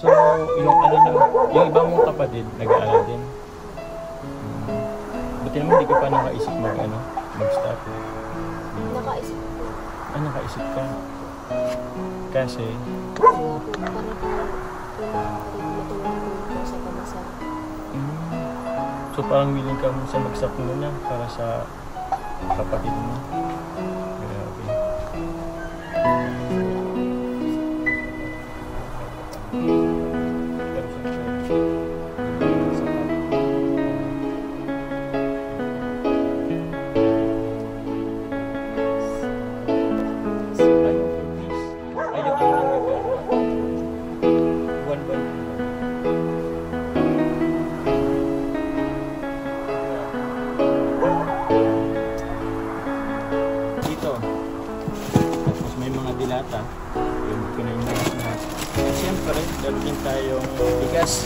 So, yung ano nyo, yung ibang mong kapatid, nag-aaral din. Buti naman hindi ka pa nakaisip mag-stop. Nakaisip po. Nakaisip ka. Kasi? Kasi nga po, para po matulungan po sa pamasahe. So parang willing ka mo sa mag-stop muna para sa kapatid mo. Grabe. Dilata, yung kinainayos na. Siyempre, meron din tayong bigas.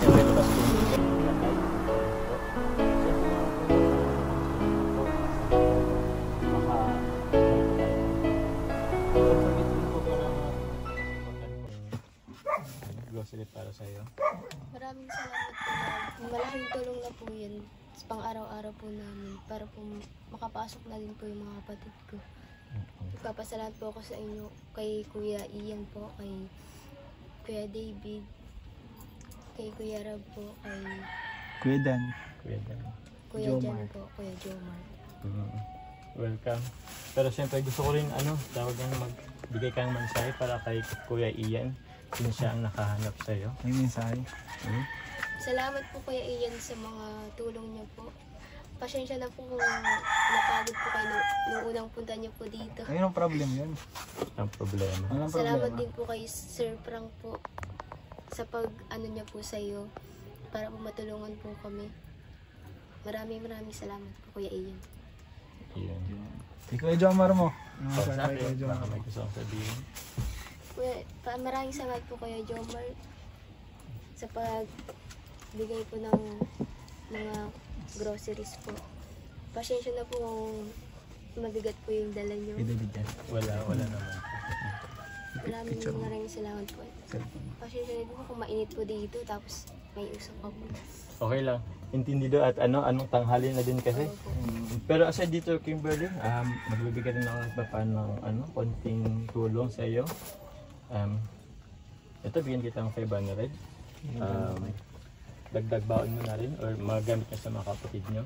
Siyempre, labas po yung bigas. Grocery para sa'yo. Maraming salamat po. Malaking tulong na po yan sa pang-araw-araw po namin para po makapasok na din po yung mga kapatid ko. Nagpapasalamat po ako sa inyo, kay Kuya Ian po, kay Kuya David, kay Kuya Rab po, kay Kuya Dan. Kuya Jan po, Kuya Jomar. Welcome. Pero siyempre gusto ko rin tawag magbigay kang mensahe para kay Kuya Ian, kung siya ang nakahanap sa iyo. May mensahe. Salamat po Kuya Ian sa mga tulong niyo po. Pasensya na po kung napagod po kayo nung unang punta niyo po dito. Ayun ang problem yun. Ang problema. Salamat din po kay Sir Frank po sa niya po sa iyo para po matulungan po kami. Maraming salamat po Kuya Ian. Iyan. Kuya Jomar mo. Sa akin, baka may gusto kong sabihin. Maraming salamat po Kuya Jomar sa pagbigay po ng mga groceries po. Pasensya na po kung mabigat po yung dala nyo. Wala naman. Maraming salamat po. Pasensya na po kung mainit po dito tapos may usap pa po. Okay lang. Intindido at anong tanghali na din kasi. Pero aside dito Kimberly, magbibigay din ako ng konting tulong sa iyo. Ito bigyan kita ng 500. Dagdag baon mo na rin or magamit nyo sa mga kapatid nyo.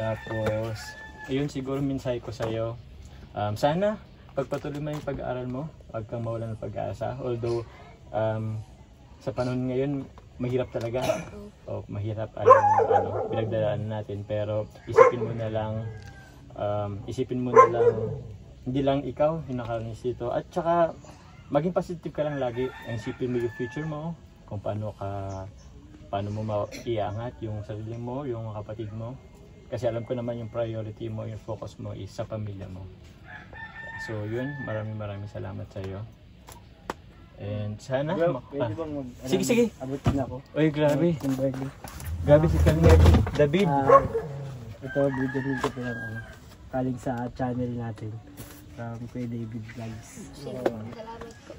Tapos, ayun siguro mensahe ko sa'yo. Sana, pagpatuloy mo yung pag-aaral mo, huwag kang mawalan ng pag-asa. Although, sa panahon ngayon, mahirap talaga. O mahirap ang pinagdadaanan natin. Pero, isipin mo na lang, hindi lang ikaw, yung nakaranas dito. At saka, maging positive ka lang lagi. Isipin mo yung future mo, kung paano mo maiangat yung sarili mo, yung kapatid mo. Kasi alam ko naman yung priority mo, yung focus mo is sa pamilya mo. So yun, maraming salamat sa iyo. And sana pwede bang sige. Abutin ako. Oy, grabe. Grabe Si Kalingap David. Ito, video ko lang kalig sa channel natin. From Kuya David Vlogs. Salamat po.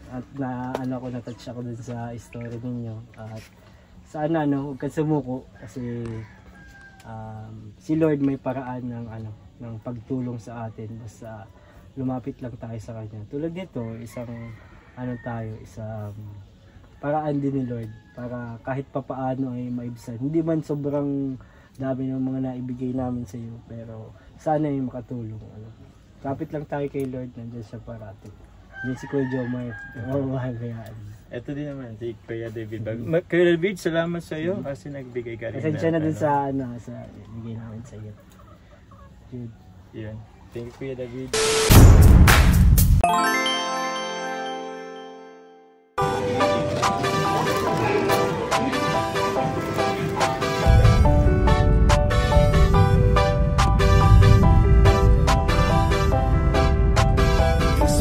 At na-touch ako dun sa story ninyo. At sana huwag kang sumuko kasi si Lord may paraan ng pagtulong sa atin basta lumapit lang tayo sa kanya. Tulad nito, isang paraan din ni Lord para kahit papaano ay maibsan. Hindi man sobrang dami ng mga naibigay namin sa iyo, pero sana ay makatulong. Kapit lang tayo kay Lord, nandiyan siya parating. Yan si Kuya Jomar. Ito din naman si Kuya David. Kuya David, salamat sa iyo kasi nagbigay ka rin. Pasensya na din sa bigay namin sa iyo. Yun. Thank you Kuya David.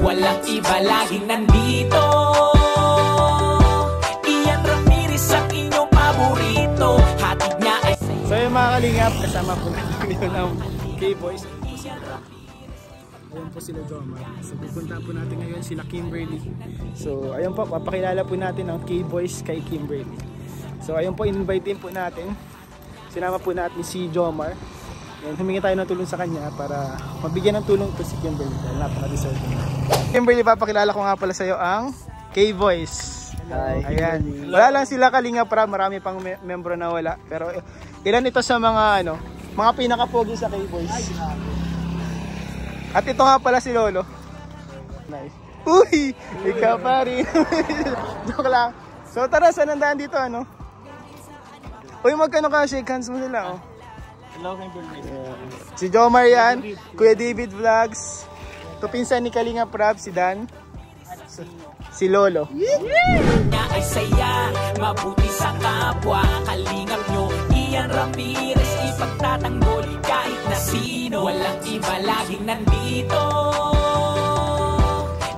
Walang iba laging nandito. Ian Ramirez ang inyong paborito. Hatid niya ay So yung mga kalingap, kasama po natin dito ng K-Boys. Ayan po sila Jomar. So pupunta po natin ngayon sila Kimberly. So ayun po, papakilala po natin ang K-Boys kay Kimberly. So ayun po, in-invite din po natin. Sinama po natin si Jomar. And humingi tayo ng tulong sa kanya para mabigyan ng tulong po si Kimberly. Dahil napaka-deserving. Kimberly, papakilala ko nga pala sa iyo ang K-Boys. Ayan. Wala lang sila Kalinga Prab, marami pang membro na wala. Pero ilan ito sa mga mga pinaka-pogi sa K-Boys. At ito nga pala si Lolo. Nice. Uy! Ikaw pa rin. Joke lang. So tara, saan nandaan dito Uy, magkano ka? Shake hands mo sila Hello, Kimberly. Si Jomar yan, Kuya David Vlogs. Ito pinsan ni Kalinga Prab, si Dan. Si Lolo. Niya ay saya, mabuti sa kapwa. Kalingap nyo, Ian Ramirez, ipagtatanggol kahit na sino. Walang iba, laging nandito.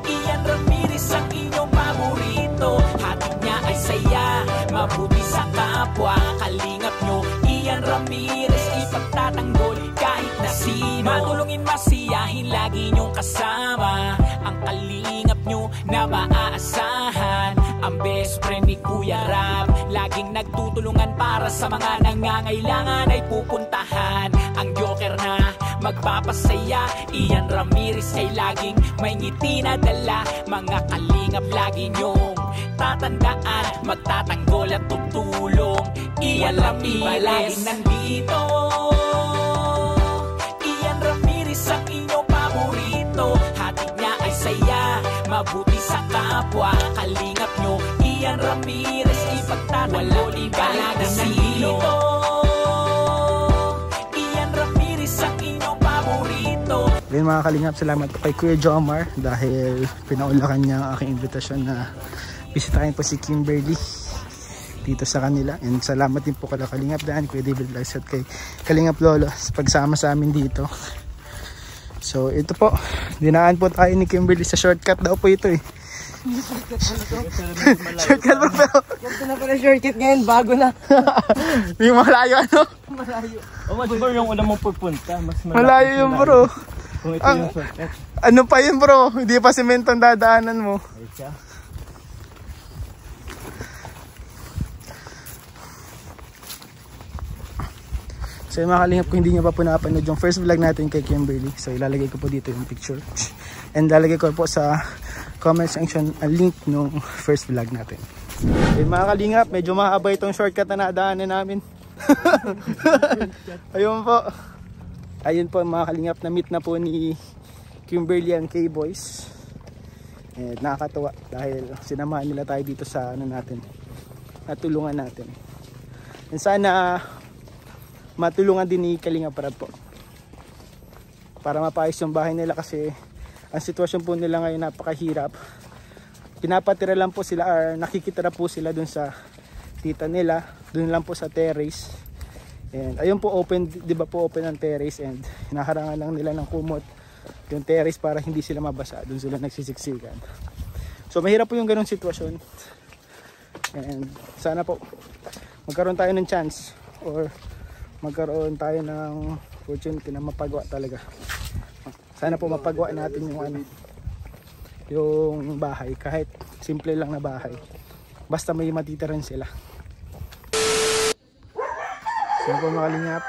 Ian Ramirez ang inyong paborito. Hatid niya ay saya, mabuti sa kapwa. Kalingap nyo, Ian Ramirez, ipagtatanggol kahit na sino. Matulungin, masiyahin, lagi nyong kasama. Ang kalingap nyo na maaasahan. Ang best friend ni Kuya Rab, laging nagtutulungan para sa mga nangangailangan ay pupuntahan. Ang joker na magpapasaya, Ian Ramirez ay laging may ngiti na dala. Mga kalingap lagi nyong tatandaan, magtatanggol at tutulong. Ian Ramirez laging nandito. Ian Ramirez ang inyong paborito. Hatid niya ay saya, mabuti sa kapwa. Kalingap nyo, Ian Ramirez, ipagtatanggol kahit na sino. Ian Ramirez ang inyong paborito. Ngayon mga Kalingap, salamat po kay Kuya Jomar dahil pinaulakan niya ang aking invitasyon na bisitahin po si Kimberly dito sa kanila. And salamat din po kay Kalingap Dan, Kuya David Vlogs at kay Kalingap Lolo sa pagsama sa amin dito. So ito po, dinaan po tayo ni Kimberly sa shortcut daw po ito Shortcut po pero Ganito na pala shortcut ngayon, bago na. may malayo Malayo. Mas bro, yung una mong pupunta, mas malayo yung bro. Kung ito yung shortcut. Ano pa yun bro, hindi pa semento ang dadaanan mo. Ay siya. So yung mga Kalingap, kung hindi nyo pa po napanood yung first vlog natin kay Kimberly, so ilalagay ko po dito yung picture and lalagay ko po sa comment section ang link nung first vlog natin. So yung mga Kalingap, medyo mahaba itong shortcut na nadaanan namin. Ayun po. Ayun po mga Kalingap, na meet na po ni Kimberly and K-Boys. And nakakatuwa dahil sinamahan nila tayo dito sa natin, natulungan natin. And sana matulungan din ni Kalinga Prab po para mapaayos yung bahay nila kasi ang sitwasyon po nila ngayon napakahirap. Pinapatira lang po sila or nakikitira po sila dun sa tita nila, dun lang po sa terrace. And ayun po open, di ba po open ang terrace and hinaharangan lang nila ng kumot yung terrace para hindi sila mabasa, dun sila nagsisiksikan. So mahirap po yung ganung sitwasyon and sana po magkaroon tayo ng chance or magkaroon tayo ng opportunity na mapagawa talaga. Sana po mapagawa natin yung bahay, kahit simple lang na bahay, basta may matitiran sila. So po mga Kalingap,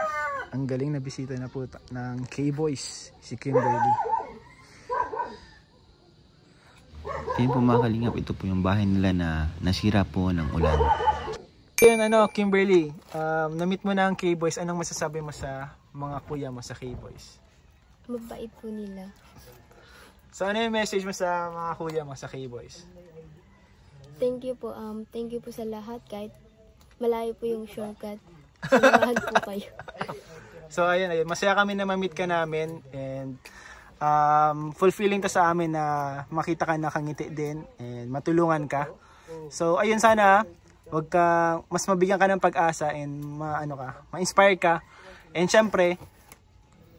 ang galing na bisita na po ng K-Boys, si Kimberly. Yan po mga Kalingap, ito po yung bahay nila na nasira po ng ulan. Yun Kimberly, na-meet mo na ang K-Boys. Anong masasabi mo sa mga kuya mo sa K-Boys? Mabait po nila. So ano yung message mo sa mga kuya mo sa K-Boys? Thank you po. Thank you po sa lahat kahit malayo po yung shortcut. Samahan po kayo. So ayun, masaya kami na ma-meet ka namin and fulfilling to sa amin na makita ka nakangiti din and matulungan ka. So ayun, sana wag ka, mas mabigyan ka ng pag-asa and ma-inspire ka. And syempre,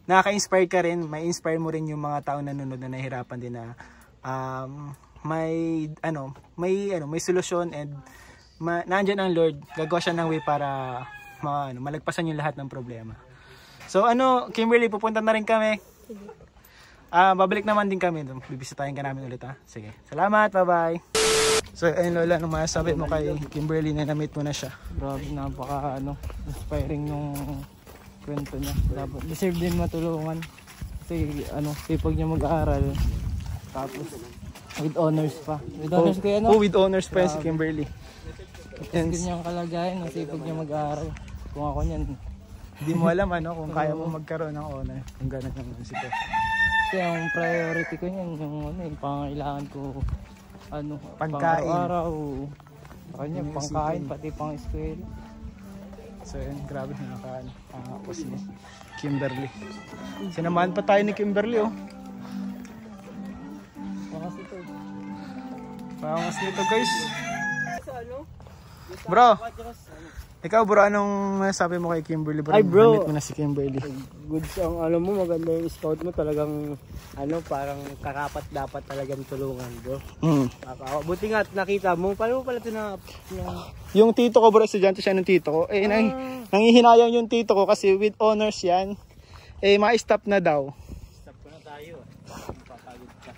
nakaka-inspire ka rin, ma-inspire mo rin yung mga tao na nanonood na nahihirapan din na may solusyon and nandiyan ang Lord, gagawa siya ng way para malagpasan yung lahat ng problema. So Kimberly, pupunta na rin kami. babalik naman din kami. Bibisitahin ka namin ulit ha. Sige. Salamat, bye-bye. So ayun Lola, nung masasabi mo kay Kimberly na na-meet mo na siya. Grabe, napaka inspiring yung kwento niya. Dapat deserve din matulungan. Kasi sipag niya mag-aaral. Tapos with honors pa. With honors kayo with honors pa yun si Kimberly. Yan niyang kalagayan, sipag niya mag-aaral. Kung ako niyan, hindi mo alam kung kaya mo magkaroon ng honor. Kung gano'n yung sitwasyon. Kasi ang priority ko niyan, yung pangailangan ko, pagkain. Pang-araw. Kanya, pangkain, pati pang-eskwela. So yun, grabe nakakapos si Kimberly. Sinamahan pa tayo ni Kimberly Pangas nito guys. Bro, ikaw bro, anong sabi mo kay Kimberly bro? Ay bro, namit mo na si Kimberly. Goods ang mo, maganda yung scout mo, talagang parang karapat dapat talagang tulungan bro. Buti nga nakita mo, paano mo pala ito na... Yung tito ko bro, estudyante siya ng tito ko. Nangihinayang yung tito ko kasi with honors yan. Ma-stop na daw. Stop ko na tayo. Mapapagod ka.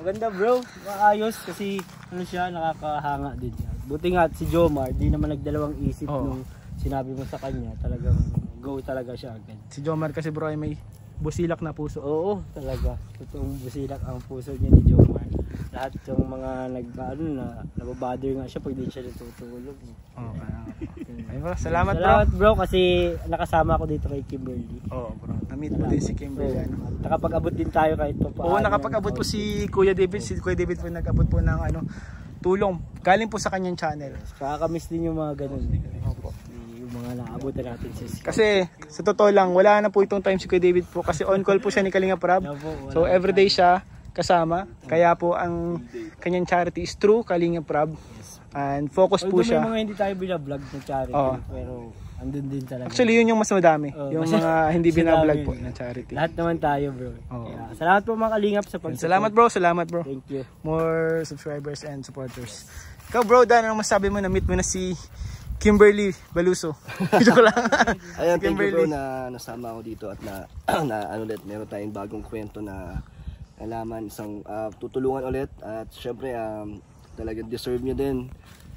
Maganda bro, maayos kasi siya, nakakahanga din siya. Buti nga si Jomar, di naman nagdalawang isip nung sinabi mo sa kanya, talagang go talaga siya agad. Si Jomar kasi bro ay may busilak na puso. Oo, talaga. Totoong busilak ang puso niya ni Jomar. Lahat yung mga nababother nga siya pag di siya natutulog. Ay bro, salamat bro. Salamat bro kasi nakasama ako dito kay Kimberly. Oo bro, na-meet mo din si Kimberly. Nakapag-abot din tayo kahit pa paano. Oo, nakapag-abot po si Kuya David. Si Kuya David po nag-abot po ng tulong. Galing po sa kanyang channel. Kakamiss din yung mga ganun. Opo. Yung mga naabutan natin kasi sa totoo lang, wala na po itong time si Kuya David po kasi on call po siya ni Kalinga Prab. So everyday siya kasama. Kaya po ang kanyang charity is True Kalinga Prab. And focus po siya. May mga hindi tayo binablog na charity. Pero andun din talaga. Actually yun yung mas madami. Yung mga hindi binablog po na charity. Lahat naman tayo bro. Kaya, salamat po mga kalingap sa pag-support. Salamat bro. Thank you. More subscribers and supporters. Ikaw bro, Dan, anong masabi mo na meet mo na si Kimberly Baluso? Joke lang. Ayan, thank you bro na nasama ako dito at meron tayong bagong kwento na nalaman, isang tutulungan ulit at syempre talagang deserve nyo din.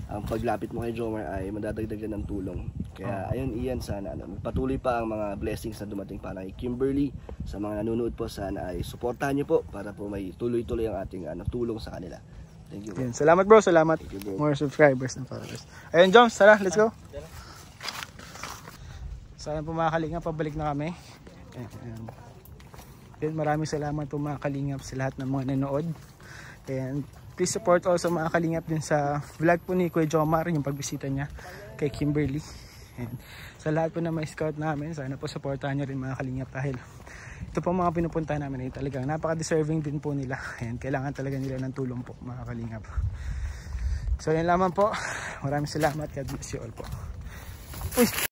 Ang paglapit mo kay Jomar ay madadagdagan ng tulong. Kaya ayun Ian, sana patuloy pa ang mga blessings na dumating para kay Kimberly. Sa mga nanonood po, sana ay suportahan nyo po para po may tuloy-tuloy ang ating tulong sa kanila. Thank you bro. Salamat bro, salamat. You, bro. More subscribers and followers. Ayun Joms, tara, let's go. Sana po mga kalingap, pabalik na kami. Ayan, maraming salamat po mga kalingap sa lahat ng mga nanood. And please support also mga kalingap din sa vlog po ni Kuya Jomar, yung pagbisita niya kay Kimberly. And sa lahat po na may scout namin, sana po supportahan nyo rin mga kalingap dahil ito po mga pinupunta namin ay talagang napaka-deserving din po nila. And kailangan talaga nila ng tulong po mga kalingap. So yan lamang po. Maraming salamat. God bless you all po. Uy!